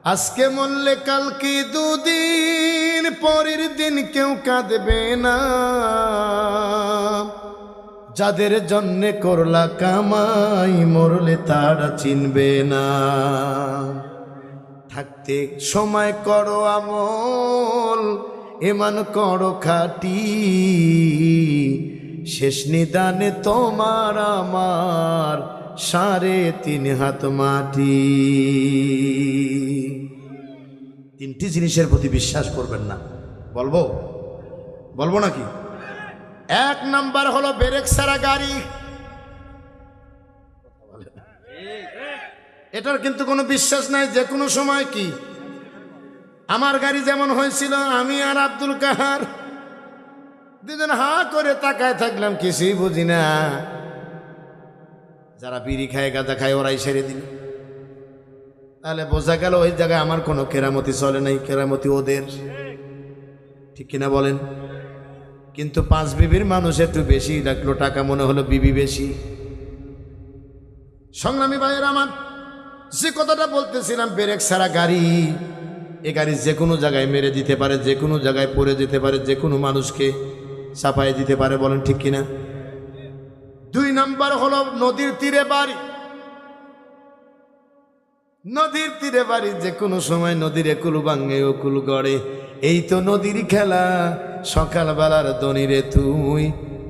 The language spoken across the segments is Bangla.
আজকে মরলে কালকে দুদিন, পরের দিন কেউ কাঁদবে না। যাদের জন্যে করলা কামাই, মরলে তারা চিনবে না। থাকতে সময় করো আমল, এমান করো খাটি, শেষ নিদানে তোমার আমার 3.5 হাত মাটি। তিনটি জিনিসের প্রতি বিশ্বাস করবেন না। বলবো নাকি? 1 নাম্বার হলো ব্রেক ছাড়া গাড়ি। এটার কিন্তু কোনো বিশ্বাস নাই, যে কোনো সময় কি। আমার গাড়ি যেমন হয়েছিল, আমি আর আব্দুল কাহার দুজন হা করে তাকায় থাকলাম, কিছুই বুঝি না। যারা বিড়ি খায় গাঁজা খায় ওরাই ছেড়ে দিল। তাহলে বোঝা গেল ওই জায়গায় আমার কোনো কেরামতি চলে নাই, কেরামতি ওদের। ঠিক কিনা বলেন? কিন্তু 5 বিবির মানুষ একটু বেশি ডাকলো, টাকা মনে হলো বিবি বেশি। সংগ্রামী ভাইয়ের আমার, যে কথাটা বলতেছিলাম, ব্রেক ছাড়া গাড়ি, এ গাড়ি যে কোনো জায়গায় মেরে দিতে পারে, যে কোনো জায়গায় পড়ে যেতে পারে, যে কোনো মানুষকে চাপাই দিতে পারে। বলেন ঠিক কিনা? 2 নাম্বার হলো নদীর তীরে বাড়ি। নদীর তীরে বাড়ি, যে কোনো সময় নদীর একুল ভাঙে ওকুল গড়ে। এই তো নদীর খেলা, সকালবেলার দনিরে তুই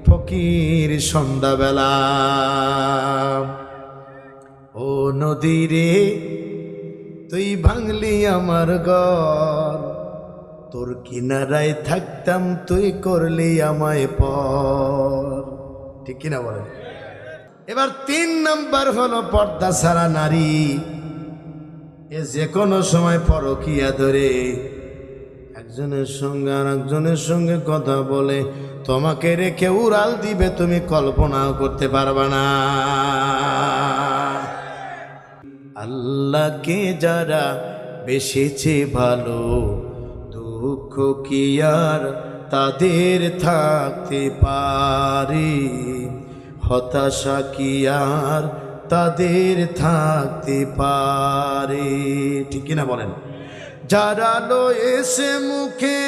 ফকির সন্ধ্যাবেলা। ও নদীরে তুই ভাঙলি আমার ঘর, তোর কিনারায় থাকতাম তুই করলি আমায় পর। ঠিক কিনা বলেন? এবার 3 নাম্বার হলো পর্দা ছাড়া নারী। এ যে কোনো সময় পরকিয়া ধরে একজনের সঙ্গে আর একজনের সঙ্গে কথা বলে, তোমাকে রেখে উড়াল দিবে, তুমি কল্পনাও করতে পারবা না। আল্লাহকে যারা বেসেছে ভালো, দুঃখ কি আর তাদের থাকতে পারে, হতাশা কি আর তাদের থাকতে পারে। ঠিক কিনা বলেন? যারা লয়েছে মুখে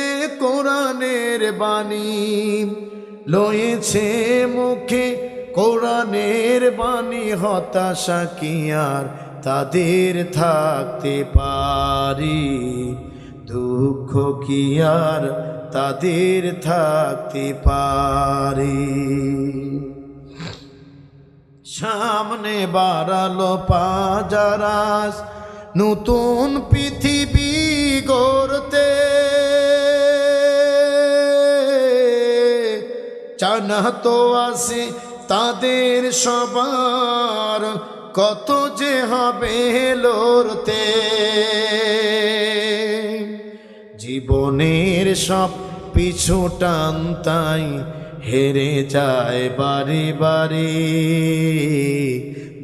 কোরআনের বাণী, লয়েছে মুখে কোরআনের বাণী, হতাশা কি আর তাদের থাকতে পারে, দুঃখ কি আর তাদের থাকতে পারে। সামনে বাড়ালো পাজারাস, নতুন পৃথিবী গড়তে, জানা তো আছে তাদের সবার, কত যে হবে লড়তে। জীবনের সব পিছু টানতাই হেরে যায় বারে বারে,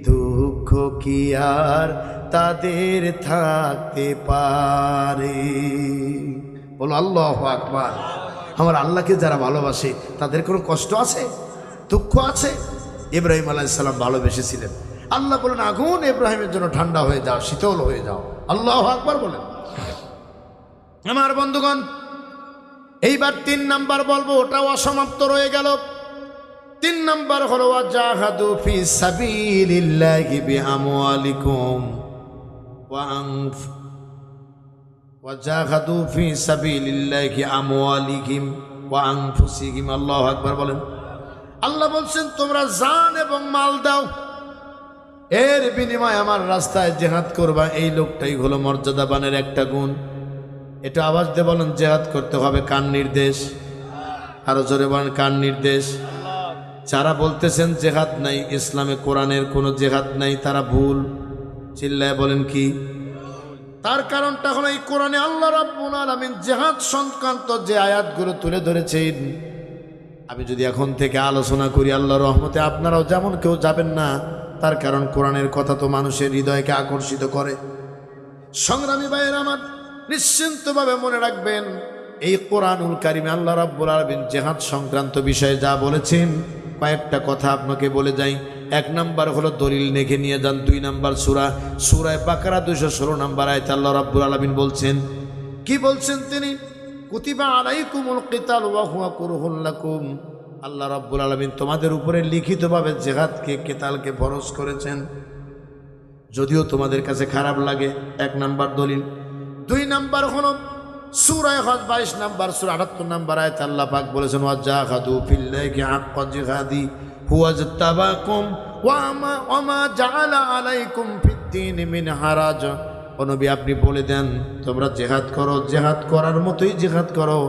দুঃখ কি আর তাদের থাকতে পারে। বলো আল্লাহু আকবার। আমার আল্লাহকে যারা ভালোবাসে তাদের কোনো কষ্ট আছে, দুঃখ আছে? ইব্রাহিম আলাইহিস সালাম ভালোবেসেছিলেন। আল্লাহ বলেন, আগুন ইব্রাহিমের জন্য ঠান্ডা হয়ে যাও, শীতল হয়ে যাও। আল্লাহু আকবার বলেন। আমার বন্ধুগণ, এইবার 3 নাম্বার বলবো, ওটাও অসমাপ্ত রয়ে গেল। 3 নাম্বার হলো ওয়াজাহাদু ফি সাবিলিল্লাহি বিআমওয়ালিকুম ওয়াজাহাদু ফি সাবিলিল্লাহি আমওয়ালিহিম ওয়া আনফুসিহিম। আল্লাহু আকবার বলেন। আল্লাহ বলছেন, তোমরা জান এবং মাল দাও, এর বিনিময়ে আমার রাস্তায় জিহাদ করবা। এই লোকটাই হলো মর্যাদাবানের একটা গুণ। এটা আওয়াজ দিয়ে বলেন, জিহাদ করতে হবে। কার নির্দেশ? আরো জোরে বলেন, কার নির্দেশ? যারা বলতেছেন জিহাদ নাই, ইসলামে কোরআনের কোনো জিহাদ নাই, তারা ভুল। চিল্লায় বলেন কি? তার কারণটা হলো এই কোরআনে আল্লাহ রাব্বুল আলামিন জিহাদ সংক্রান্ত যে আয়াতগুলো তুলে ধরেছেন, আমি যদি এখন থেকে আলোচনা করি, আল্লাহর রহমতে আপনারাও যেমন কেউ যাবেন না। তার কারণ কোরআনের কথা তো মানুষের হৃদয়কে আকর্ষিত করে। সংগ্রামী ভাইয়ের আমার, নিশ্চিন্তভাবে মনে রাখবেন, এই কোরআনুল কারিমে আল্লাহ রাব্বুল আলামিন জিহাদ সংক্রান্ত বিষয়ে যা বলেছেন, কয়েকটা কথা আপনাকে বলে যাই। এক নাম্বার হলো দলিল লিখে নিয়ে যান। 2 নাম্বার সূরা বাকারা 216 নাম্বার আয়াতে আল্লাহ রাব্বুল আলামিন বলছেন, কি বলছেন তিনি? কুতিবা আলাইকুমুল কিতাল ওয়া হুয়া কুরহুল লাকুম। আল্লাহ রাব্বুল আলামিন তোমাদের উপরে লিখিতভাবে জিহাদকে, কিতালকে ফরজ করেছেন, যদিও তোমাদের কাছে খারাপ লাগে। 1 নাম্বার দলিল। 2 নাম্বার হলো সূরা হজ 22 নাম্বার সূরা 78 নাম্বার আয়াতে আল্লাহ পাক বলেছেন, ওয়াজাহাদু ফিল্লাহি হাক্কা জিহাদি হুয়া জাতাবাকুম ওয়া মা জাআলা আলাইকুম ফিদ্দীন মিন হারাজ। ও নবী, আপনি বলে দেন তোমরা জিহাদ করো, জিহাদ করার মতোই জিহাদ করো,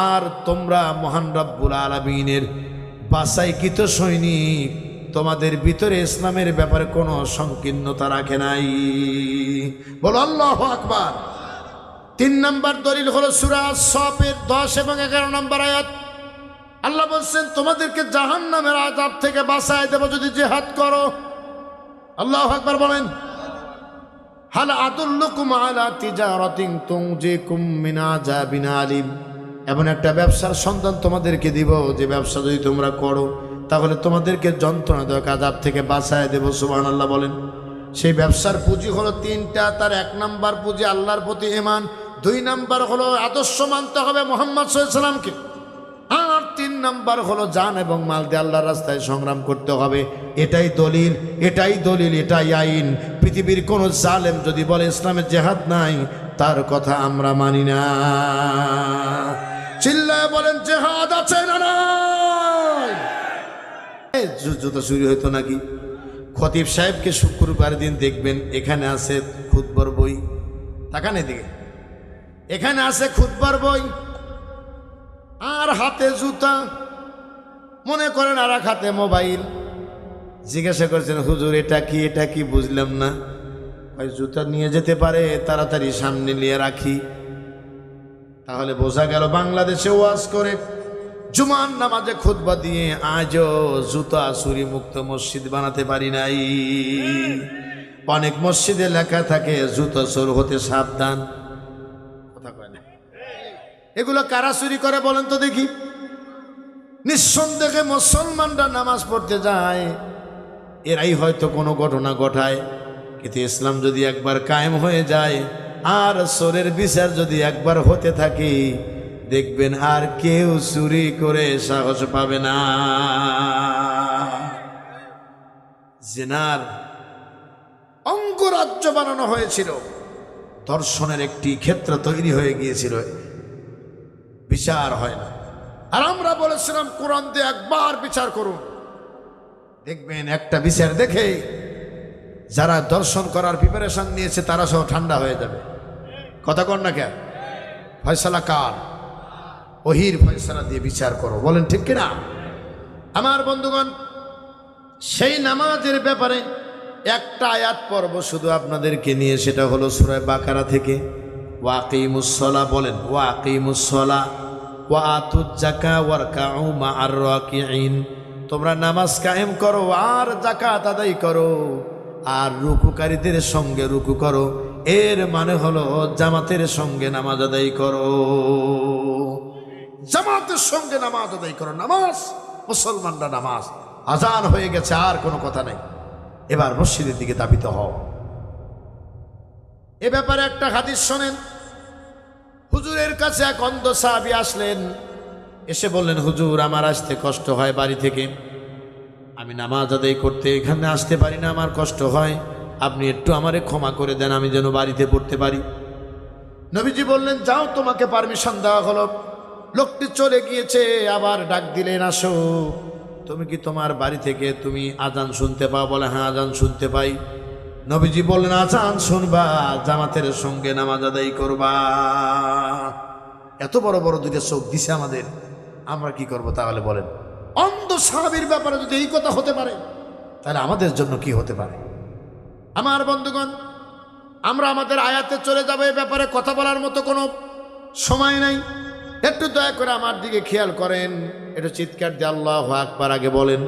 আর তোমরা মহান রব্বুল আলামিনের বাছাইকৃত সৈনিক, তোমাদের ভিতরে ইসলামের ব্যাপারে কোনো সংকীর্ণতা রাখে নাই। বলো আল্লাহু আকবার। 3 নাম্বার দলিল হলো সূরা সফের 10 এবং 11 নাম্বার আয়াত। আল্লাহ বলছেন তোমাদেরকে জাহান্নামের আযাব থেকে বাঁচায় দেব যদি জিহাদ করো। আল্লাহু আকবার বলেন। হাল আদুল্লুকুম আলা তিজারাতিন তুনজিকুম মিন আযাবিন আলিম। এমন একটা ব্যবসার সন্ধান তোমাদেরকে দিব, যে ব্যবসা যদি তোমরা করো তাহলে তোমাদেরকে যন্ত্রণাদায়ক আযাব থেকে বাঁচায় দেব। সুবহানাল্লাহ বলেন। সেই ব্যবসার পুঁজি হলো 3টা। তার 1 নাম্বার পুঁজি আল্লাহর প্রতি ঈমান, 2 নাম্বার হলো আদর্শ মানতে হবে মুহাম্মদ সাল্লাল্লাহু আলাইহি সাল্লামকে, আর 3 নাম্বার হলো জান এবং মাল দিয়ে আল্লাহর রাস্তায় সংগ্রাম করতে হবে। এটাই দলিল, এটাই আইন। পৃথিবীর কোন জালেম যদি বলে ইসলামের জিহাদ নাই, তার কথা আমরা মানি না। চিল্লায় বলেন জিহাদ আছে না নাই? জুতো চুরি হইতো নাকি? খতিব সাহেবকে শুক্রবার দিন দেখবেন এখানে আছে খুতবার বই, তাকান এদিকে, এখানে আছে খুতবার বই আর হাতে জুতা, মনে করেন আর এক হাতে মোবাইল। জিজ্ঞাসা করছেন হুজুর এটা কি বুঝলাম না। ভাই জুতা নিয়ে যেতে পারে, তাড়াতাড়ি সামনে নিয়ে রাখি। তাহলে বোঝা গেল বাংলাদেশে ওয়াজ করে, জুমার নামাজে খুতবা দিয়ে আজও জুতা চুরি মুক্ত মসজিদ বানাতে পারি নাই। অনেক মসজিদে লেখা থাকে জুতা চোর হতে সাবধান। কথা কয় না। এগুলো কারা চুরি করে বলেন তো দেখি? নিঃসন্দেহে মুসলমানরা নামাজ পড়তে যায়, এরাই হয়তো কোনো ঘটনা ঘটায়। কিন্তু ইসলাম যদি একবার কায়েম হয়ে যায় আর চোরের বিচার যদি একবার হতে থাকে, দেখবেন আর কেউ চুরি করে সাহস পাবে না। জিনার অঙ্গরাজ্য বানানো হয়েছিল, ধর্ষণের একটি ক্ষেত্র তৈরি হয়ে গিয়েছিল, বিচার হয় না। আর আমরা বলেছিলাম কোরআন দিয়ে একবার বিচার করুন, দেখবেন একটা বিচার দেখে যারা দর্শন করার প্রিপারেশন নিয়েছে তারা সব ঠান্ডা হয়ে যাবে। কথা কর না কেন? ফয়সালা কার? ওহির ফয়সালা দিয়ে বিচার করো, বলেন ঠিক কিনা? আমার বন্ধুগণ, সেই নামাজের ব্যাপারে একটা আয়াত পড়ব শুধু আপনাদেরকে নিয়ে, সেটা হলো সূরা বাকারা থেকে। ওয়াকিমুস-সালা বলেন, ওয়াকিমুস-সালা ওয়া আতুজ যাকাত ওয়ারকাউ মা'আর রাকিঈন। তোমরা নামাজ কায়েম করো আর যাকাত আদায় করো আর রুকুকারীদের সঙ্গে রুকু করো। এর মানে হলো জামাতের সঙ্গে নামাজ আদায় করো, জামাতের সঙ্গে নামাজ আদায় করো। নামাজ, মুসলমানরা নামাজ, আজান হয়ে গেছে, আর কোনো কথা নেই, এবার মসজিদের দিকে ধাবিত হও। এ ব্যাপারে একটা হাদিস শোনেন। হুজুরের কাছে এক অন্ধ সাহাবী আসলেন, এসে বললেন হুজুর আমার আসতে কষ্ট হয় বাড়ি থেকে, আমি নামাজ আদায় করতে এখানে আসতে পারি না, আমার কষ্ট হয়, আপনি একটু আমারে ক্ষমা করে দেন, আমি যেন বাড়িতে পড়তে পারি। নবীজি বললেন যাও, তোমাকে পারমিশন দেওয়া হলো। লোকটি চলে গিয়েছে, আবার ডাক দিলেন আসো, তুমি কি তোমার বাড়ি থেকে তুমি আজান শুনতে পাও? বলে হ্যাঁ আজান শুনতে পাই। নবীজি বললেন আজান শুনবা, জামাতের সঙ্গে নামাজ আদায় করবা। এত বড় বড় দুইটা চোখ দিছে আমাদের, আমরা কি করব তাহলে বলেন? অন্ধ সাহাবীর ব্যাপারে যদি এই কথা হতে পারে, তাহলে আমাদের জন্য কি হতে পারে? আমার বন্ধুগণ, আমরা আমাদের আয়াতে চলে যাবো, এই ব্যাপারে কথা বলার মতো কোনো সময় নাই। একটু দয়া করে আমার দিকে খেয়াল করেন, একটু চিৎকার দিয়ে আল্লাহু আকবার আগে বলেন।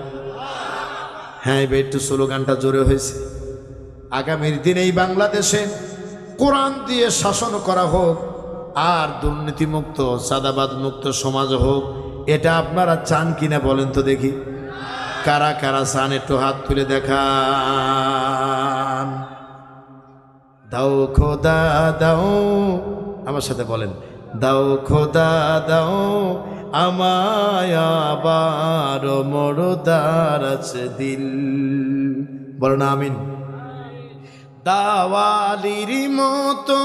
হ্যাঁ, এবার একটু স্লোগানটা জোরে হয়েছে। আগামীর দিনে এই বাংলাদেশে কোরআন দিয়ে শাসন করা হোক আর দুর্নীতিমুক্ত চাঁদাবাদ মুক্ত সমাজ হোক, এটা আপনারা চান কিনা বলেন তো দেখি? কারা কারা চান একটু হাত তুলে দেখান। দাও খোদা দাও, আমার সাথে বলেন, দাও খোদা দাও আমায় আবার মরদার আছে দিল। বলেন আমিন। দাওয়ালির মতো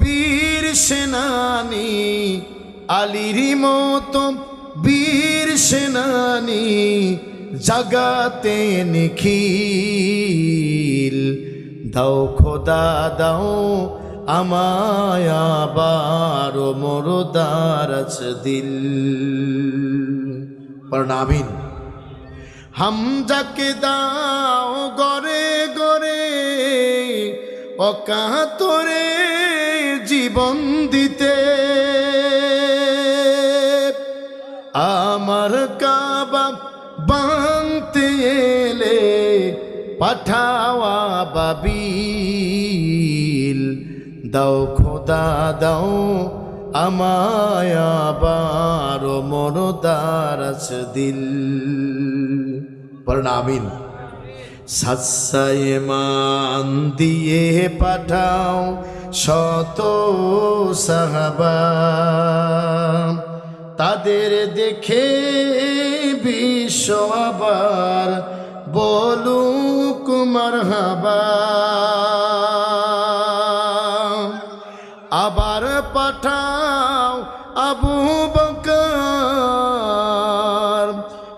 বীর সেনানি, আলীর মতো বীর সেনানি, জাগাতে নিখিল। দাও খোদা দাও আমায় আবার মরদার আছে দিল। বলেন আমিন। হামজাকে দাও গরে গরে অকাতরে জীবন দিতে, আমার কাবা বাঁধতে এলে পাঠাওয়া বাবিল। দাও খোদা দাও আমায় আবার মরদার আছে দিল। বলেন আমিন। সাচ্চায় মান দিয়ে পাঠাও শত সাহাবা, তাদের দেখে বিশ্ব আবার বলুক মারহাবা। আবার পাঠাও আবু বকর,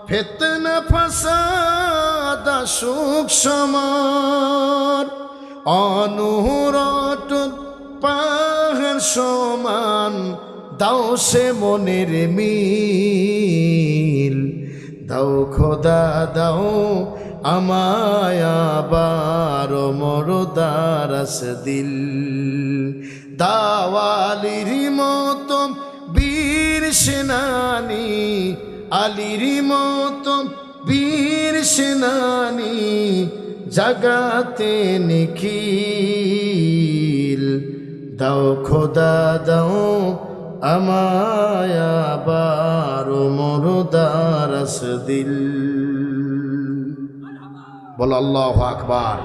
ফিতনা ফাসাদ সুখ সমান, অনুরট পাহাড় সমান, দাও সে মনের মিল। দাও খোদা দাও আমায় আবার মরদার আছে দিল। দাওয়ালির মতো বীর সেনানি, আলীর মতো বীর সেনানি, জাগাতে নিখিল। দাও খোদা দাও আমায় আবার মরদার আছে দিল। বলো আল্লাহু আকবার।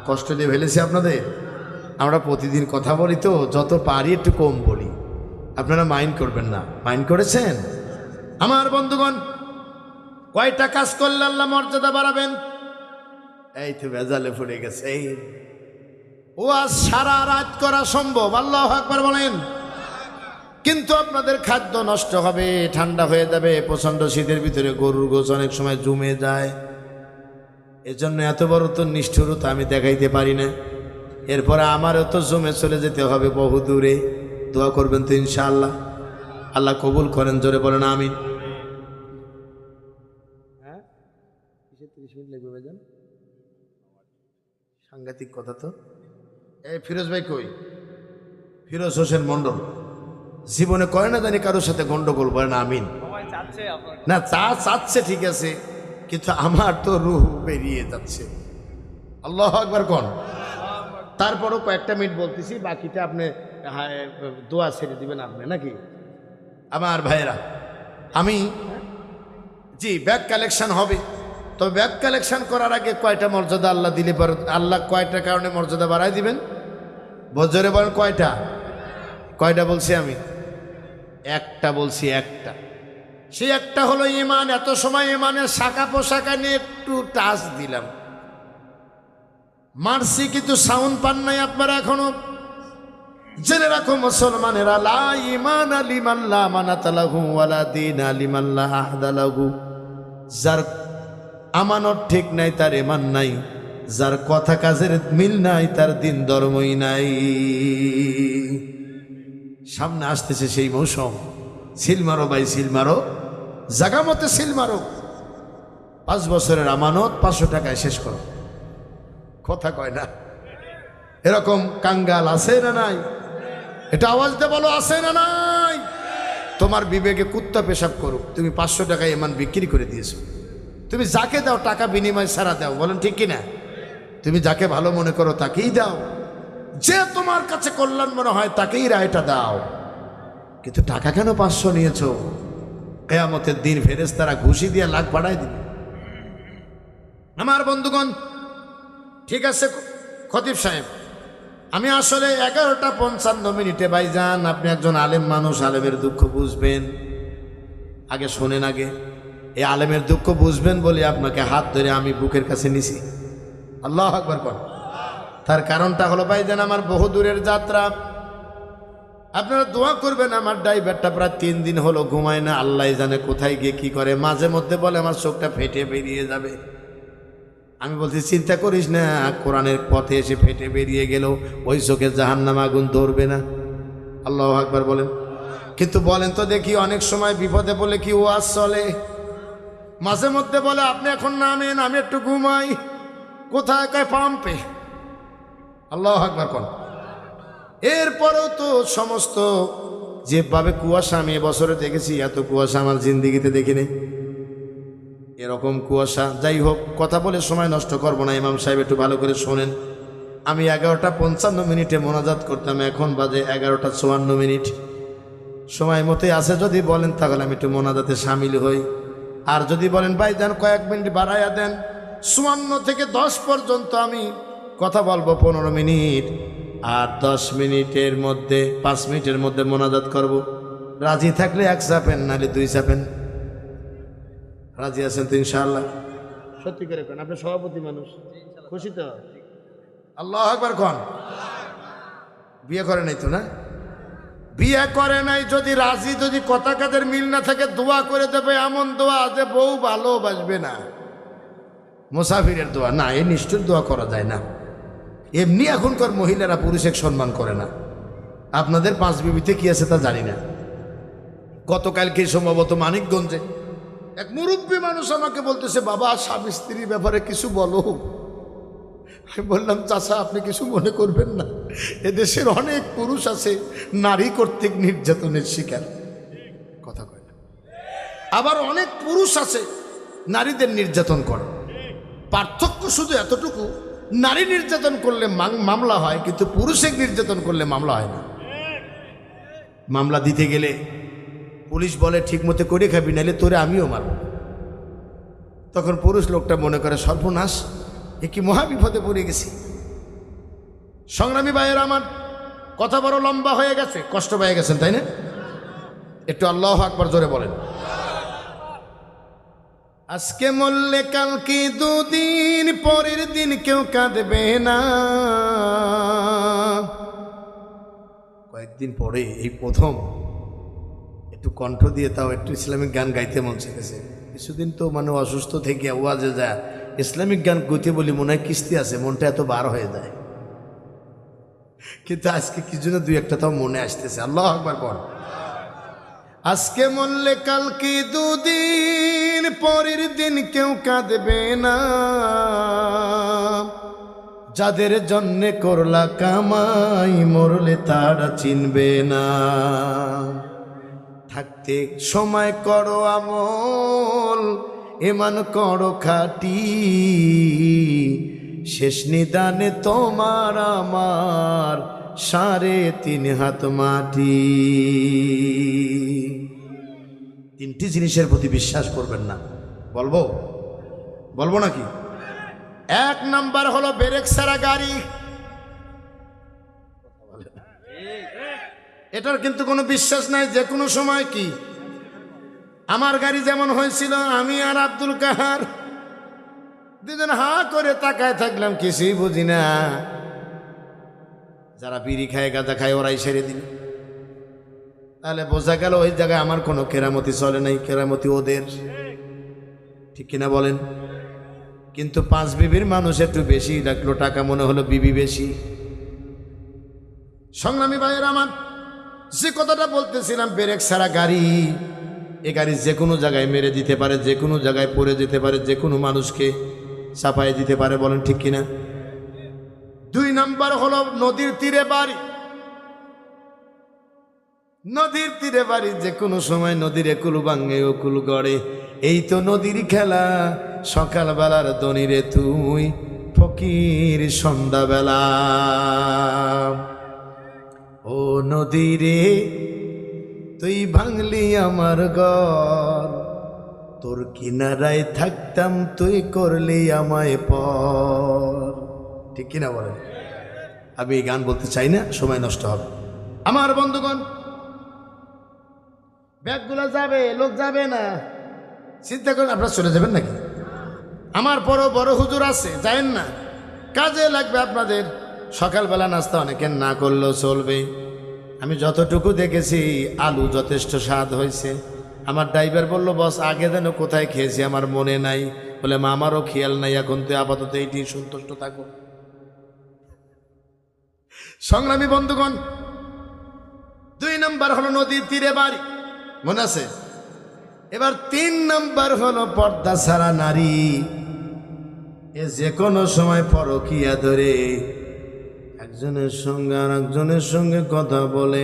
কষ্ট দিয়ে ফেলেছি আপনাদের। আমরা প্রতিদিন কথা বলি তো, যত পারি একটু কম বলি, আপনারা মাইন্ড করবেন না। মাইন্ড করেছেন? আমার বন্ধুগণ, কয়টা কাজ করলে আল্লাহ মর্যাদা বাড়াবেন? এই তো ভেজালে পড়ে গেছে। ও আজ সারা রাত করা সম্ভব, আল্লাহু আকবার বলেন। কিন্তু আপনাদের খাদ্য নষ্ট হবে, ঠান্ডা হয়ে যাবে। প্রচন্ড শীতের ভিতরে গরুর গোশ অনেক সময় জমে যায়। এজন্য এত বড় তো নিষ্ঠুরতা আমি দেখাইতে পারি না। এরপরে আমারও তো জমে চলে যেতে হবে বহু দূরে। দোয়া করবেন তো ইনশাআল্লাহ, আল্লাহ কবুল করেন। জোরে বলেন আমিন। হ্যাঁ, 30 মিনিট লাগবে ভাইজান। সাংঘাতিক কথা তো। এই ফিরোজ ভাই কই? ফিরোজ হোসেন মন্ডল জীবনে করে না জানি কারোর সাথে গন্ডগোল। বলেন আমিন। না তা চাচ্ছে ঠিক আছে, কিন্তু আমার তো রুহ বেরিয়ে যাচ্ছে। আল্লাহু আকবার কোন। তারপরও কয়েকটা মিনিট বলতেছি, বাকিটা আপনি দোয়া ছেড়ে দিবেন আপনি নাকি? আমার ভাইয়েরা, আমি জি ব্যাগ কালেকশন হবে, তো ব্যাগ কালেকশন করার আগে কয়টা মর্যাদা আল্লাহ দিলে পারে। আল্লাহ কয়টার কারণে মর্যাদা বাড়াই দিবেন? বজরে বলেন কয়টা? কয়টা বলছি আমি? একটা বলছি, একটা। সে একটা হলো ঈমান। এত সময় ঈমানের শাখা পোশাকা নিয়ে একটু টাচ দিলাম, মারছি, কিন্তু সাউন্ড পান নাই আপনারা এখনো। জেনে রাখো মুসলমানেরা, লা ঈমান লিমান লা আমানাতা লাহু ওয়ালা দীন লিমান লা আহদা লাহু। যার আমানত ঠিক নাই তার ঈমান নাই, যার কথা কাজের মিল নাই তার দিন ধর্মই নাই। সামনে আসতেছে সেই মৌসুম। সিল মারো ভাই, সিল মারো, জাগা মতে সিল মারো। 5 বছরের আমানত 500 টাকায় শেষ করো। কথা কয় না। এরকম কাঙ্গাল আছে না নাই? এটা আওয়াজ দিয়ে বলো, আছে না নাই? তোমার বিবেকে কুত্তা পেশাব করুক, তুমি 500 টাকায় ইমান বিক্রি করে দিয়েছো। তুমি যাকে দাও টাকা বিনিময় ছাড়া দাও, বলেন ঠিক কিনা? তুমি যাকে ভালো মনে করো তাকেই দাও, যে তোমার কাছে কল্যাণ মনে হয় তাকেই রায়টা দাও। কিন্তু টাকা কেন 500 নিয়েছো? কিয়ামতের দিন ফেরেশতারা ঘুষি দিয়ে লাখ বাড়ায় দিবে। আমার বন্ধুগণ, ঠিক আছে খতিব সাহেব, আমি আসলে 11:55 ভাইজান, আপনি একজন আলেম মানুষ, আলেমের দুঃখ বুঝবেন। আগে শোনেন, আগে এই আলেমের দুঃখ বুঝবেন বলে আপনাকে হাত ধরে আমি বুকের কাছে নিছি। আল্লাহু আকবার কর। তার কারণটা হলো ভাইজান, আমার বহু দূরের যাত্রা। আপনারা দোয়া করবেন। আমার ড্রাইভারটা প্রায় 3 দিন হলো ঘুমায় না, আল্লাহ জানে কোথায় গিয়ে কি করে। মাঝে মধ্যে বলে আমার চোখটা ফেটে বেরিয়ে যাবে। আমি বলছি চিন্তা করিস না, কোরআনের পথে এসে ফেটে বেরিয়ে গেল ওই চোখে জাহান্নাম আগুন ধরবে না। আল্লাহু আকবার বলেন। কিন্তু বলেন তো দেখি, অনেক সময় বিপদে বলে কি ওয়াজ চলে? মাঝে মধ্যে বলে আপনি এখন নামেন, আমি একটু ঘুমাই। কোথায়? কয় পাম্পে। আল্লাহু আকবার কোন। এরপরেও তো সমস্ত যেভাবে কুয়াশা আমি এবছরে দেখেছি, এত কুয়াশা আমার জিন্দিগিতে দেখিনি। এরকম কুয়াশা। যাই হোক, কথা বলে সময় নষ্ট করবো না। ইমাম সাহেব একটু ভালো করে শোনেন। আমি 11:55 মোনাজাত করতাম, এখন বাজে 11:54। সময় মতো আছে যদি বলেন তাহলে আমি একটু মোনাজাতে সামিল হই। আর যদি বলেন ভাই দেন কয়েক মিনিট বাড়াইয়া দেন, 54 থেকে 10 পর্যন্ত আমি কথা বলবো 15 মিনিট, আর 10 মিনিটের মধ্যে 5 মিনিটের মধ্যে মোনাজাত করব। রাজি থাকলে 1 চাপেন, নাহলে 2 চাপেন। রাজি আছেন তো ইনশাআল্লাহ? সত্যি করে কোন, আপনি সভাপতি মানুষ, খুশি তো? আল্লাহু আকবার কোন। বিয়ে করে নাই তো? না, বিয়ে করে নাই। যদি রাজি, যদি কথা কাজের মিল না থাকে, দোয়া করে দেবে এমন দোয়া যে বউ ভালোবাসবে না। মুসাফিরের দোয়া না, এই নিষ্ঠুর দোয়া করা যায় না। এমনি এখনকার মহিলারা পুরুষের সম্মান করে না। আপনাদের 5 বিবিতে কি আছে তা জানি না। গতকালকে সম্ভবত মানিকগঞ্জে এক মুরব্বী মানুষ আমাকে বলতেছে, বাবা স্বামী স্ত্রীর ব্যাপারে কিছু বলো। আমি বললাম, চাচা আপনি কিছু মনে করবেন না, এদেশের অনেক পুরুষ আছে নারী কর্তৃক নির্যাতনের শিকার। কথা কয় না। আবার অনেক পুরুষ আছে নারীদের নির্যাতন করে। পার্থক্য শুধু এতটুকু, নারী নির্যাতন করলে মামলা হয়, কিন্তু পুরুষের নির্যাতন করলে মামলা হয় না। মামলা দিতে গেলে পুলিশ বলে ঠিক মতো করে খাবি, নাহলে তোরে আমিও মারব। তখন পুরুষ লোকটা মনে করে সর্বনাশ, এ কি মহাবিপদে পড়ে গেছি। সংগ্রামী ভাইয়ের আমার, কথা বড় লম্বা হয়ে গেছে, কষ্ট পেয়ে গেছেন তাই না? একটু আল্লাহু আকবার জোরে বলেন। আজকে মরলে কালকে 2 দিন, পরের দিন কেউ কাঁদবে না। কয়েকদিন পরে এই প্রথম একটু কণ্ঠ দিয়ে, তাও একটু ইসলামিক গান গাইতে মন চেয়েছে। কিছুদিন তো মানে অসুস্থ থেকে ওয়াজে যায়, ইসলামিক গান গইতে বলি মনে হয় কিস্তি আছে, মনটা এত বার হয়ে যায়। কিন্তু আজকে কি জন্য 2-1টা তাও মনে আসতেছে। আল্লাহু আকবার বল। আজকে মরলে কালকে 2 দিন, পরের দিন কেউ কাঁদবে না। যাদের জন্যে করলা কামাই, মরলে তারা চিনবে না। থাকতে সময় করো আমল, এমান করো খাটি, শেষ নিদানে তোমার আমার 3.5 হাত মাটি। 3টি জিনিসের প্রতি বিশ্বাস করবেন না। বলবো নাকি? 1 নাম্বার হলো ব্রেক ছাড়া গাড়ি। এটার কিন্তু কোনো বিশ্বাস নাই, যে কোনো সময় কি। আমার গাড়ি যেমন হয়েছিল, আমি আর আব্দুল কাহার 2জন হা করে তাকায় থাকলাম, কিছুই বুঝি না। যারা বিড়ি খায়, গাঁজা খায়, ওরাই ছেড়ে দিল। তাহলে বোঝা গেল ওই জায়গায় আমার কোনো কেরামতি চলে নাই, কেরামতি ওদের। ঠিক কিনা বলেন? কিন্তু 5 বিবির মানুষ একটু বেশি ডাকলো, টাকা মনে হলো বিবি বেশি। সংগ্রামী ভাইয়ের আমার, যে কথাটা বলতেছিলাম, ব্রেক ছাড়া গাড়ি, এ গাড়ি যে কোনো জায়গায় মেরে দিতে পারে, যে কোনো জায়গায় পড়ে যেতে পারে, যে কোনো মানুষকে চাপাই দিতে পারে। বলেন ঠিক কিনা? 2 নাম্বার হলো নদীর তীরে বাড়ি। নদীর তীরে বাড়ি, যে কোনো সময় নদীর একুল ভাঙে ওকুল গড়ে। এই তো নদীর খেলা, সকালবেলার দনিরে তুই ফকির সন্ধ্যাবেলা। ও নদীরে তুই ভাঙলি আমার ঘর, তোর কিনারায় থাকতাম তুই করলি আমায় পর। ঠিক কিনা বলেন? আমি এই গান বলতে চাই না, সময় নষ্ট হবে। আমার বন্ধুগণ, ব্যাগগুলো যাবে, লোক যাবে না, চিন্তা করেন আপনারা চলে যাবেন নাকি? আমার বড় বড় হুজুর আছে, যায়েন না, কাজে লাগবে আপনাদের। সকালবেলা নাস্তা অনেকের না করলেও চলবে। আমি যতটুকু দেখেছি আলু যথেষ্ট স্বাদ হয়েছে। আমার ড্রাইভার বলল, বস আগে যেন কোথায় খেয়েছি আমার মনে নাই। বলে মা আমারও খেয়াল নাই, এখন তো আপাতত এইটি সন্তুষ্ট থাকো। সংগ্রামী বন্ধুগণ, 2 নম্বর হলো নদীর তীরে বাড়ি, মনে আছে? এবার 3 নম্বর হলো পর্দা ছাড়া নারী। এ যে কোনো সময় পরকীয়া ধরে একজনের সঙ্গে আর একজনের সঙ্গে কথা বলে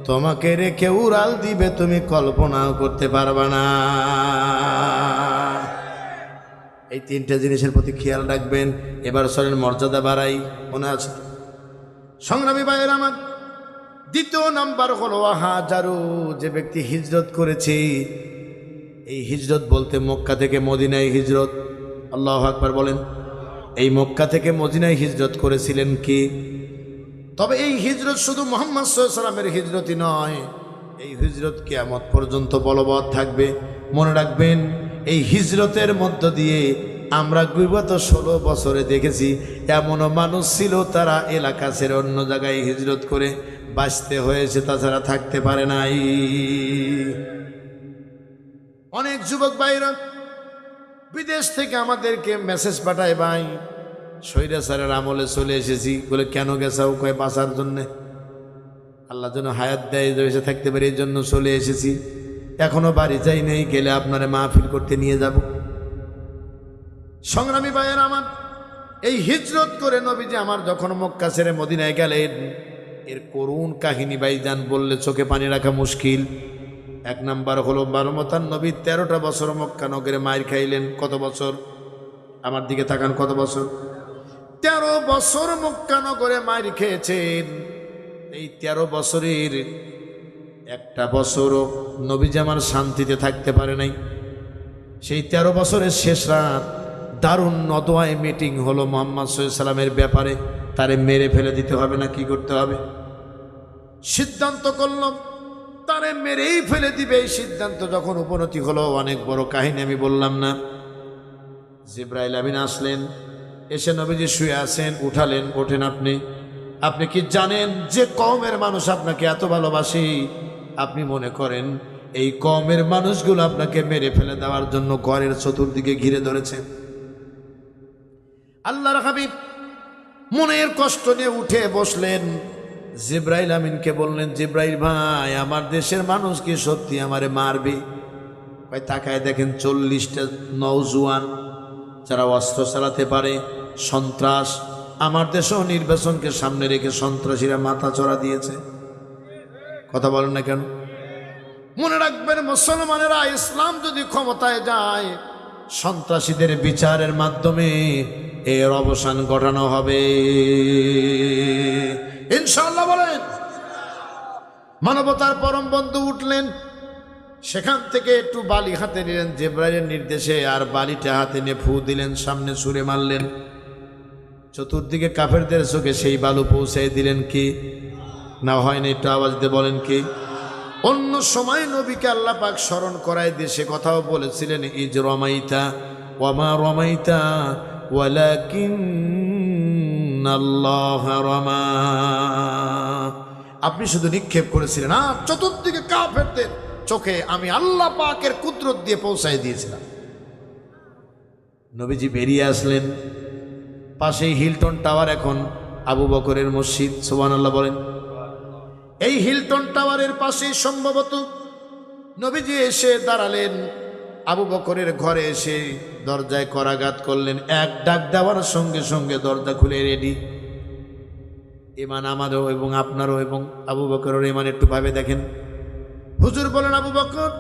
তোমাকে রেখে উড়াল দিবে, তুমি কল্পনাও করতে পারবে না। এই 3টা জিনিসের প্রতি খেয়াল রাখবেন। এবার চলেন মর্যাদা বাড়াই, মনে আছে? সংগ্রামী ভাইয়ের আমার, 2 নাম্বার হলো হাজারু, যে ব্যক্তি হিজরত করেছে। এই হিজরত বলতে মক্কা থেকে মদিনায় হিজরত। আল্লাহু আকবার বলেন। এই মক্কা থেকে মদিনায় হিজরত করেছিলেন কি? তবে এই হিজরত শুধু মুহাম্মদ সাল্লাল্লাহু আলাইহি ওয়াসাল্লামের হিজরতই নয়, এই হিজরত কিয়ামত পর্যন্ত বলবৎ থাকবে। মনে রাখবেন, এই হিজরতের মধ্য দিয়ে আমরা বিগত 16 বছরে দেখেছি এমনও মানুষ ছিল তারা এলাকা ছেড়ে অন্য জায়গায় হিজরত করে বাঁচতে হয়েছে, তাছাড়া থাকতে পারে নাই। অনেক যুবক ভাইরা বিদেশ থেকে আমাদেরকে মেসেজ পাঠায়, ভাই স্বৈরাচারের আমলে চলে এসেছি। বলে কেন গেছাও? কয় বাঁচার জন্যে, আল্লাহ যেন হায়াত দেয়, বেঁচে থাকতে পারি, এই জন্য চলে এসেছি। এখনো বাড়ি যাই নেই, গেলে আপনারা মাহফিল করতে নিয়ে যাব। সংগ্রামী ভাইয়ের আমার, এই হিজরত করে নবীজি আমার যখন মক্কা ছেড়ে মদিনায় গেলেন, এর করুণ কাহিনী ভাইজান বললে চোখে পানি রাখা মুশকিল। 1 নাম্বার হলো বারমতান নবী 13টা বছর মক্কা নগরে মায়ের খাইলেন। কত বছর? আমার দিকে তাকান, কত বছর? 13 বছর মক্কা নগরে মায়ের খেয়েছেন। এই 13 বছরের একটা বছরও নবীজি আমার শান্তিতে থাকতে পারে নাই। সেই 13 বছরের শেষ রাত দারুণ নদওয়ায় মিটিং হলো মুহাম্মদ সাল্লাল্লাহু আলাইহি সাল্লামের ব্যাপারে। তারে মেরে ফেলে দিতে হবে না কি করতে হবে? সিদ্ধান্ত করলাম তারে মেরেই ফেলে দিবে। এই সিদ্ধান্ত যখন উপনতি হলো, অনেক বড় কাহিনী আমি বললাম না। জিবরাইল আমিন আসলেন, এসে নবীজি শুয়ে আছেন, উঠালেন, ওঠেন আপনি। আপনি কি জানেন যে কওমের মানুষ আপনাকে এত ভালোবাসে? আপনি মনে করেন এই কওমের মানুষগুলো আপনাকে মেরে ফেলে দেওয়ার জন্য ঘরের চতুর্দিকে ঘিরে ধরেছে? আল্লাহর হাবিব মনের কষ্ট নিয়ে উঠে বসলেন। জিবরাইল আমিনকে বললেন, জিবরাইল ভাই, আমার দেশের মানুষ কি সত্যি আমারে মারবে? ভাই তাকায় দেখেন 40টা নওজোয়ান যারা অস্ত্র চালাতে পারে, সন্ত্রাস। আমার দেশেও নির্বাচনকে সামনে রেখে সন্ত্রাসীরা মাথা চড়া দিয়েছে। কথা বলেন না কেন? মনে রাখবেন মুসলমানেরা, ইসলাম যদি ক্ষমতায় যায়, সন্ত্রাসীদের বিচারের মাধ্যমে এর অবসান ঘটানো হবে ইনশাআল্লাহ। বলেন। মানবতার পরম বন্ধু উঠলেন, সেখান থেকে একটু বালি হাতে নিলেন জিবরাইলের নির্দেশে, আর বালিটা হাতে নিয়ে ফু দিলেন, সামনে ছুঁড়ে মারলেন। চতুর্দিকে কাফেরদের চোখে সেই বালু পৌঁছাই দিলেন। কি না হয় না? একটু আওয়াজ দিয়ে বলেন কি? অন্য সময় নবীকে আল্লাহ পাক স্মরণ করায় দেশে কথাও বলেছিলেন, ইজ রমাইতা ওয়ামা রমাইতা ওয়ালাকিন্নাল্লাহ রামা। আপনি শুধু নিক্ষেপ করেছিলেন, আর চতুর্দিকে কাফেরদের চোখে আমি আল্লাহ পাকের কুদরত দিয়ে পৌঁছায় দিয়েছিলাম। নবীজি বেরিয়ে আসলেন, পাশেই হিলটন টাওয়ার, এখন আবু বকরের মসজিদ। সুবহানাল্লাহ বলেন। এই হিলটন টাওয়ারের পাশেই সম্ভবত নবীজি এসে দাঁড়ালেন। আবু বকরের ঘরে এসে দরজায় করাঘাত করলেন। এক ডাক দেওয়ার সঙ্গে সঙ্গে দরজা খুলে রেডি। ইমান আমারও এবং আপনারও এবং আবু বকরের ইমান একটু ভাবে দেখেন। হুজুর বলেন, আবু বকর,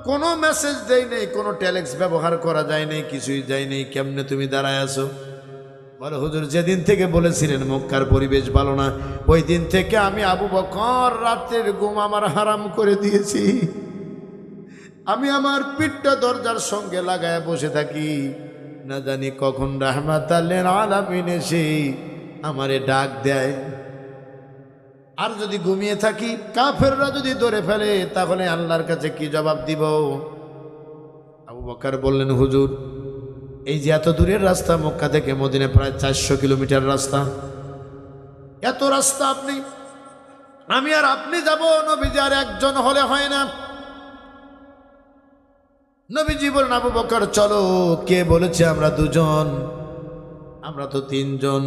কোনো মেসেজ দেয় নেই, কোনো টেলেক্স ব্যবহার করা যায় নাই, কিছুই যায় নেই, কেমনে তুমি দাঁড়ায় আছো? বলে, হুজুর যেদিন থেকে বলেছিলেন মক্কার পরিবেশ ভালো না, ওই দিন থেকে আমি আবু বকর রাতের ঘুম আমার হারাম করে দিয়েছি। আমি আমার পিঠটা দরজার সঙ্গে লাগায় বসে থাকি, না জানি কখন রাহমাতাল আলামিন এসে আমারে ডাক দেয়। আর যদি ঘুমিয়ে থাকি, কাফেররা যদি ধরে ফেলে, তাহলে আল্লাহর কাছে কি জবাব দিব? আবু বকর বললেন, হুজুর, এই যে এত দূরের রাস্তা, মক্কা থেকে মদিনা প্রায় 400 কিলোমিটার রাস্তা, এত রাস্তা আমি আর আপনি যাব, নবীজি আর একজন হলে হয় না। নবীজি বলেন, আবু বকর চলো। কে বলেছে আমরা দুজন? আমরা তো তিনজন।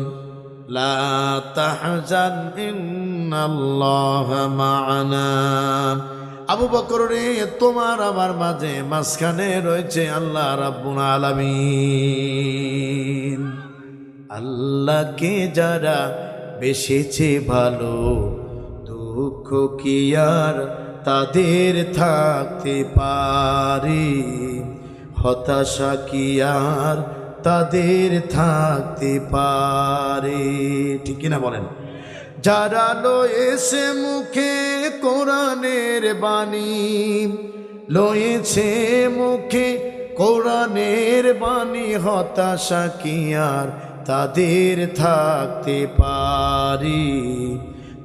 লা তাহজান ইন্নাল্লাহা মা'ানা। আবু বকর রে, তোমার আমার মাঝে মাঝখানে রয়েছে আল্লাহ রাব্বুল আলামিন। আল্লাহকে যারা বেসেছে ভালো, দুঃখ কি আর তাদের থাকতে পারে? হতাশা কি আর তাদের থাকতে পারে? ঠিক কিনা বলেন? যারা লয়েছে মুখে কোরআনের বাণী, লয়েছে মুখে কোরআনের বাণী, হতাশা কি আর তাদের থাকতে পারে?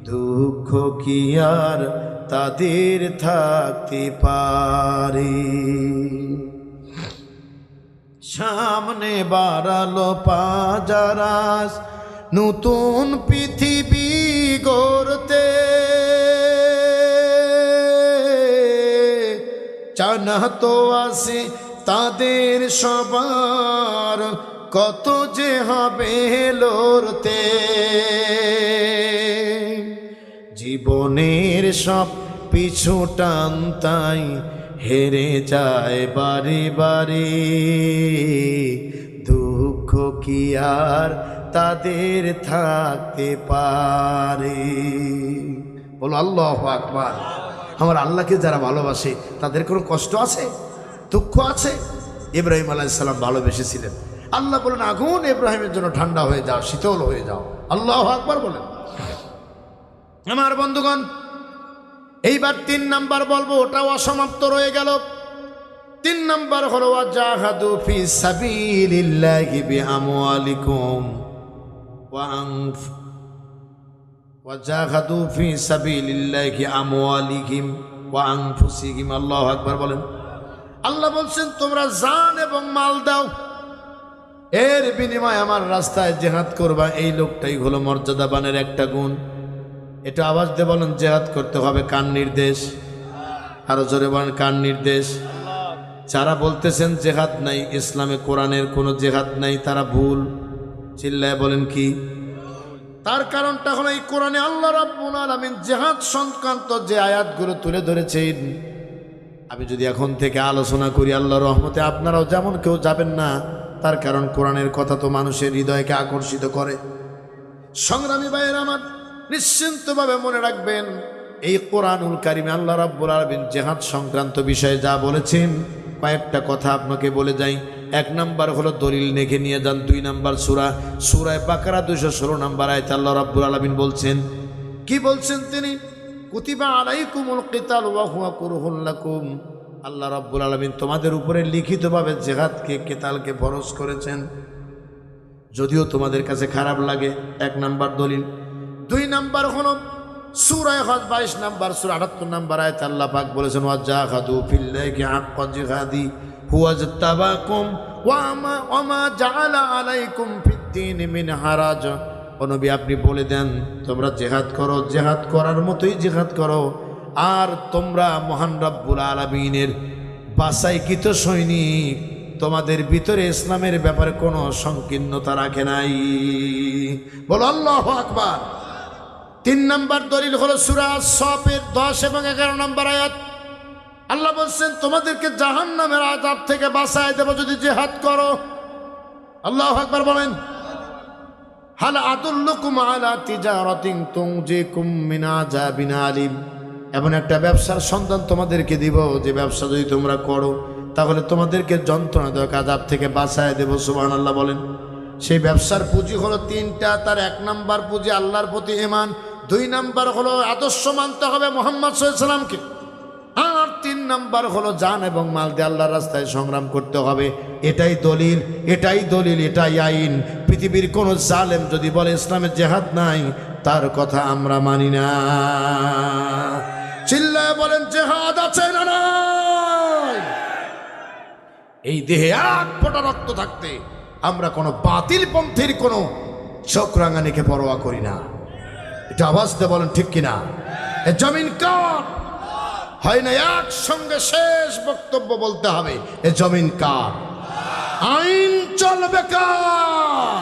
দুঃখ কি আর তাদের থাকতে পারে? সামনে বাড়ালো পাজারাস, নতুন পৃথিবী গড়তে, জানা তো আছে তাদের সবার, কত যে হবে লড়তে। জীবনের সব পিছু টানতাই হেরে যায় বারে বারে, দুঃখ কি আর তাদের থাকতে পারে? বলো আল্লাহু আকবার। আমার আল্লাহকে যারা ভালোবাসে তাদের কোনো কষ্ট আছে, দুঃখ আছে? ইব্রাহিম আলাইহিস সালাম ভালোবেসেছিলেন। আল্লাহ বলেন, আগুন ইব্রাহিমের জন্য ঠান্ডা হয়ে যাও, শীতল হয়ে যাও। আল্লাহু আকবার বলেন। আমার বন্ধুগণ, এইবার 3 নাম্বার বলবো, ওটাও অসমাপ্ত রয়ে গেল। 3 নাম্বার হলো ওয়াজাহাদু ফি সাবিলিল্লাহি বিআমওয়ালিকুম ওয়াজাহাদু ফি সাবিলিল্লাহি আমওয়ালিহিম ওয়া আনফুসিহিম। আল্লাহু আকবার বলেন। আল্লাহ বলছেন, তোমরা জান এবং মাল দাও, এর বিনিময়ে আমার রাস্তায় জিহাদ করবা। এই লোকটাই হলো মর্যাদাবানের একটা গুণ। এটা আওয়াজ দিয়ে বলেন, জিহাদ করতে হবে। কার নির্দেশ? আরো জোরে বলেন, কার নির্দেশ? যারা বলতেছেন জেহাদ নাই, ইসলামে কোরআনের কোনো জেহাদ নাই, তারা ভুল। চিল্লায় বলেন কি? তার কারণটা হলো এই কোরআনে আল্লাহ রাব্বুল আলামিন জেহাদ সংক্রান্ত যে আয়াতগুলো তুলে ধরেছেন, আমি যদি এখন থেকে আলোচনা করি, আল্লাহর রহমতে আপনারাও যেমন কেউ যাবেন না। তার কারণ কোরআনের কথা তো মানুষের হৃদয়কে আকর্ষিত করে। সংগ্রামী ভাইয়ের আমার, নিশ্চিন্তভাবে মনে রাখবেন, এই কোরআনুল কারিমে আল্লাহ রাব্বুল আলামিন জিহাদ সংক্রান্ত বিষয়ে যা বলেছেন, কয়েকটা কথা আপনাকে বলে যাই। 1 নাম্বার হলো দলিল লিখে নিয়ে যান। 2 নাম্বার সূরা বাকারা 216 নাম্বার আয়াতে আল্লাহ রাব্বুল আলামিন বলছেন, কি বলছেন তিনি? কুতিবা আলাইকুমুল কিতাল ওয়া হুয়া কুরহুল লাকুম। আল্লাহ রাব্বুল আলামিন তোমাদের উপরে লিখিতভাবে জিহাদকে, কিতালকে ফরজ করেছেন, যদিও তোমাদের কাছে খারাপ লাগে। 1 নাম্বার দলিল। 2 নাম্বার হলো সূরা হজ 22 নাম্বার সূরা 78 নাম্বার আয়াতে আল্লাহ পাক বলেছেন, ওয়াজাহাদু ফিল্লাহি হাক্কা জিহাদি হুয়াজতাবাকুম ওয়া মা জাআলা আলাইকুম ফিদ্দীন মিন হারাজ। ও নবী, আপনি বলে দেন, তোমরা জিহাদ করো, জিহাদ করার মতোই জিহাদ করো। আর তোমরা মহান রব্বুল আলামিনের বাছাইকৃত সৈনিক, তোমাদের ভিতরে ইসলামের ব্যাপারে কোনো সংকীর্ণতা রাখে নাই। বলো আল্লাহু আকবার। 3 নাম্বার দলিল হলো সূরা সফের 10 এবং 11 নাম্বার আয়াত। আল্লাহ বলছেন, তোমাদেরকে জাহান্নামের আযাব থেকে বাঁচায় দেব যদি জিহাদ করো। আল্লাহু আকবার বলেন। হাল আদুল্লুকুম আলা তিজারাতিন তুনজিকুম মিন আযাবিন আলিম। এমন একটা ব্যবসার সন্ধান তোমাদেরকে দিব, যে ব্যবসা যদি তোমরা করো তাহলে তোমাদেরকে যন্ত্রণাদায়ক আযাব থেকে বাঁচায় দেব। সুবহানাল্লাহ বলেন। সেই ব্যবসার পুঁজি হলো 3টা। তার 1 নাম্বার পুঁজি আল্লাহর প্রতি ঈমান, 2 নাম্বার হলো আদর্শ মানতে হবে মুহাম্মদ সাল্লাল্লাহু আলাইহি ওয়াসাল্লামকে, আর 3 নাম্বার হলো জান এবং মাল দিয়ে আল্লাহর রাস্তায় সংগ্রাম করতে হবে। এটাই দলিল, এটাই দলিল, এটাই আইন। পৃথিবীর কোন জালেম যদি বলে ইসলামের জেহাদ নাই, তার কথা আমরা মানি না। চিল্লায় বলেন জেহাদ আছে না নাই? এই দেহে এক ফোঁটা রক্ত থাকতে আমরা কোনো বাতিল পন্থীর কোনো চোখ রাঙানিকে পরোয়া করি না। এটা আওয়াজ দিয়ে বলেন ঠিক কিনা? এ জমিন কার? হয় না একসঙ্গে শেষ বক্তব্য বলতে হবে, এ জমিন কার? আইন চলবে কার?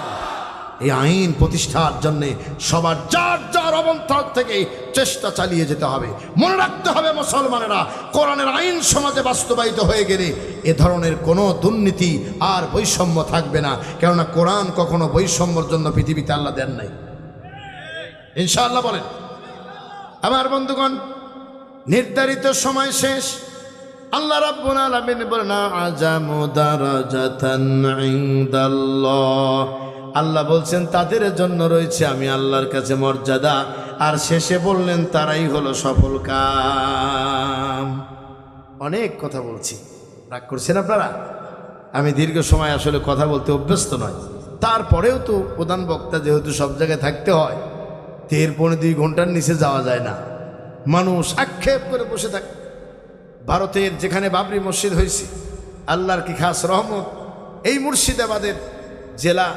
এই আইন প্রতিষ্ঠার জন্য সবার যার যার অবস্থান থেকে চেষ্টা চালিয়ে যেতে হবে। মনে রাখতে হবে মুসলমানেরা, কোরআনের আইন সমাজে বাস্তবায়িত হয়ে গেলে এ ধরনের কোনো দুর্নীতি আর বৈষম্য থাকবে না। কেননা কোরআন কখনো বৈষম্যর জন্য পৃথিবীতে আল্লাহ দেন নাই। ইনশাআল্লাহ বলেন। আমার বন্ধুগণ, নির্ধারিত সময় শেষ। আল্লাহ রাব্বুল আলামিন বলেন আযামু দারাজাতান ইনদাল্লাহ। আল্লাহ বলছেন তাদের জন্য রয়েছে আমি আল্লাহর কাছে মর্যাদা। আর শেষে বললেন তারাই হলো সফল কাম। অনেক কথা বলছি, রাগ করছেন আপনারা? আমি দীর্ঘ সময় আসলে কথা বলতে অভ্যস্ত নয়, তারপরেও তো প্রধান বক্তা যেহেতু সব জায়গায় থাকতে হয়, 1.5-2 ঘন্টার নিচে যাওয়া যায় না। মানুষ আক্ষেপ করে বসে থাকে। ভারতের যেখানে বাবরি মসজিদ হয়েছে, আল্লাহর কি খাস রহমত, এই মুর্শিদাবাদের জেলা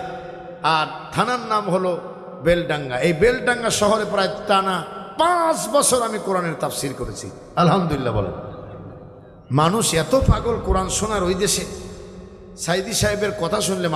আর থানার নাম হলো বেলডাঙ্গা। এই বেলডাঙ্গা শহরে প্রায় টানা 5 বছর আমি কোরআনের তাফসির করেছি। আলহামদুলিল্লাহ বলেন। মানুষ এত পাগল কোরআন শোনার, ওই দেশে সাইদি সাহেবের কথা শুনলে